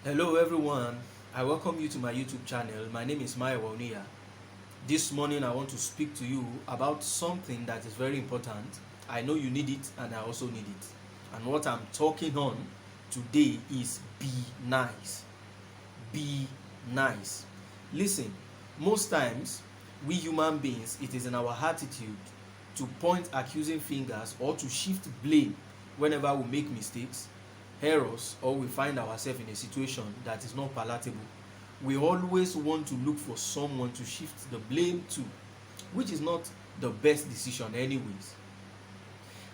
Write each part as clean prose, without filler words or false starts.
Hello everyone, I welcome you to my YouTube channel. My name is Maya Waunia. This morning I want to speak to you about something that is very important. I know you need it and I also need it. And what I'm talking on today is be nice. Be nice. Listen, most times we human beings, it is in our attitude to point accusing fingers or to shift blame whenever we make mistakes, errors, or we find ourselves in a situation that is not palatable. We always want to look for someone to shift the blame to, which is not the best decision anyways.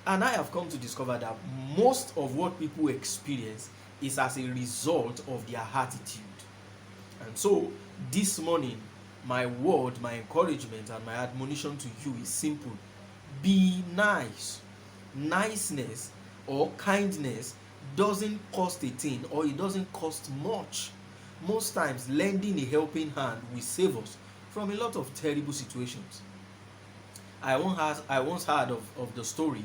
And I have come to discover that most of what people experience is as a result of their attitude. And so, this morning, my word, my encouragement, and my admonition to you is simple: be nice. Niceness or kindness doesn't cost a thing, or it doesn't cost much. Most times, lending a helping hand will save us from a lot of terrible situations. I once heard of the story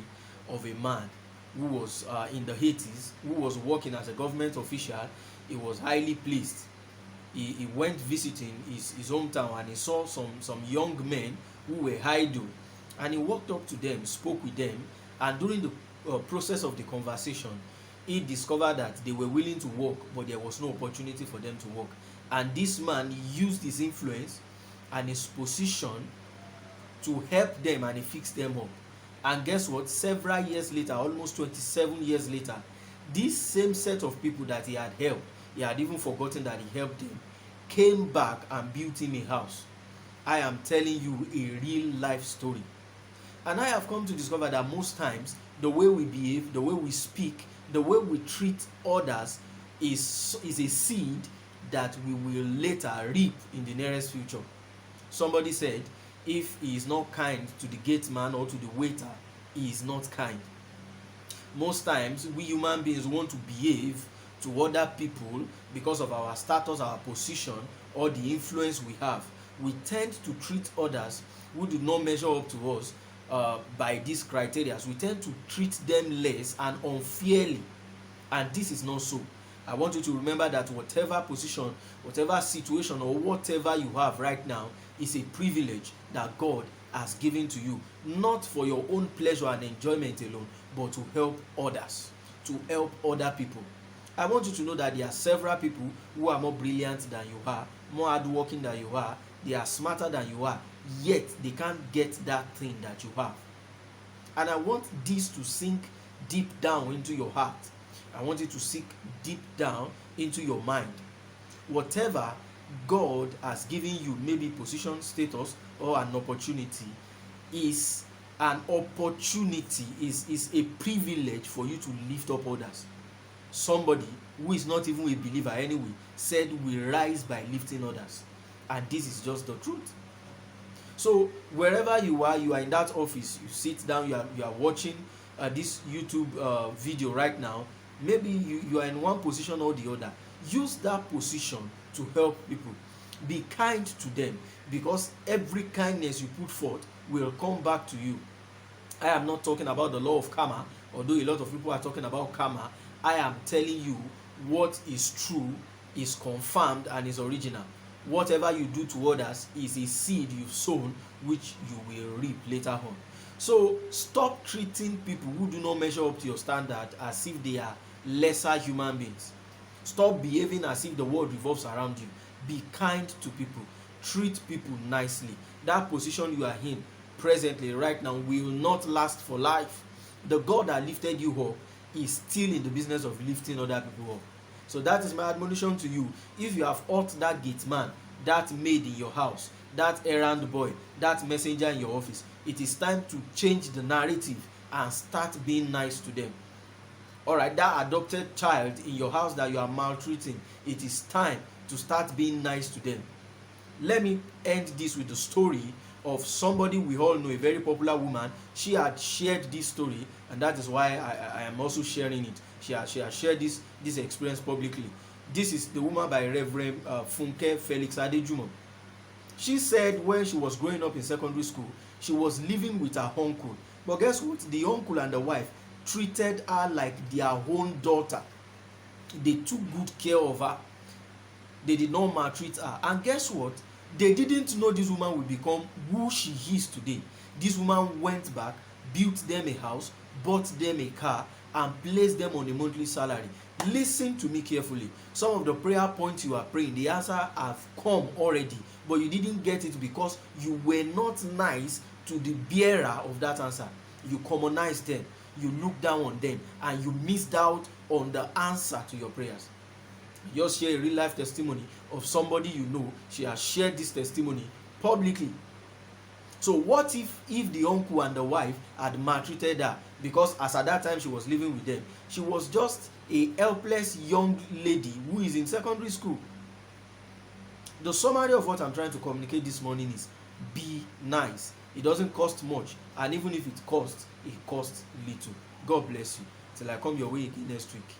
of a man who was in the 80s, who was working as a government official. He was highly pleased. He went visiting his hometown and he saw some young men who were idle, and he walked up to them, spoke with them, and during the process of the conversation, he discovered that they were willing to work, but there was no opportunity for them to work. And this man used his influence and his position to help them, and he fixed them up. And guess what? Several years later, almost 27 years later, this same set of people that he had helped, he had even forgotten that he helped them, came back and built him a house. I am telling you a real life story. And I have come to discover that most times the way we behave, the way we speak, the way we treat others is a seed that we will later reap in the nearest future. Somebody said, if he is not kind to the gate man or to the waiter, he is not kind. Most times we human beings want to behave to other people because of our status, our position, or the influence we have. We tend to treat others who do not measure up to us by these criteria. We tend to treat them less and unfairly, and this is not so. I want you to remember that whatever position, whatever situation, or whatever you have right now is a privilege that God has given to you, not for your own pleasure and enjoyment alone, but to help others, to help other people. I want you to know that there are several people who are more brilliant than you are, more hardworking than you are, they are smarter than you are, yet they can't get that thing that you have. And I want this to sink deep down into your heart. I want it to sink deep down into your mind. Whatever God has given you, maybe position, status, or an opportunity, is an opportunity, is a privilege for you to lift up others. Somebody who is not even a believer anyway said we rise by lifting others, and this is just the truth. So wherever you are in that office, you sit down, you are watching this YouTube video right now. Maybe you are in one position or the other. Use that position to help people. Be kind to them, because every kindness you put forth will come back to you. I am not talking about the law of karma, although a lot of people are talking about karma. I am telling you what is true, is confirmed, and is original. Whatever you do to others is a seed you've sown, which you will reap later on. So stop treating people who do not measure up to your standard as if they are lesser human beings. Stop behaving as if the world revolves around you. Be kind to people. Treat people nicely. That position you are in presently, right now, will not last for life. The God that lifted you up is still in the business of lifting other people up. So that is my admonition to you. If you have hurt that gate man, that maid in your house, that errand boy, that messenger in your office, it is time to change the narrative and start being nice to them. Alright, that adopted child in your house that you are maltreating, it is time to start being nice to them. Let me end this with the story of somebody we all know, a very popular woman. She had shared this story, and that is why I am also sharing it. She has shared this experience publicly. This is the woman by Reverend Funke Felix Adejumo. She said when she was growing up in secondary school, she was living with her uncle. But guess what? The uncle and the wife treated her like their own daughter. They took good care of her. They did not maltreat her. And guess what? They didn't know this woman will become who she is today. This woman went back, built them a house, bought them a car, and placed them on a monthly salary. Listen to me carefully. Some of the prayer points you are praying, the answer have come already, but you didn't get it because you were not nice to the bearer of that answer. You commonized them, you looked down on them, and you missed out on the answer to your prayers. Just share a real life testimony of somebody you know. She has shared this testimony publicly. So what if the uncle and the wife had maltreated her? Because as at that time she was living with them, she was just a helpless young lady who is in secondary school. The summary of what I'm trying to communicate this morning is, be nice. It doesn't cost much, and even if it costs little. God bless you till I come your way again next week.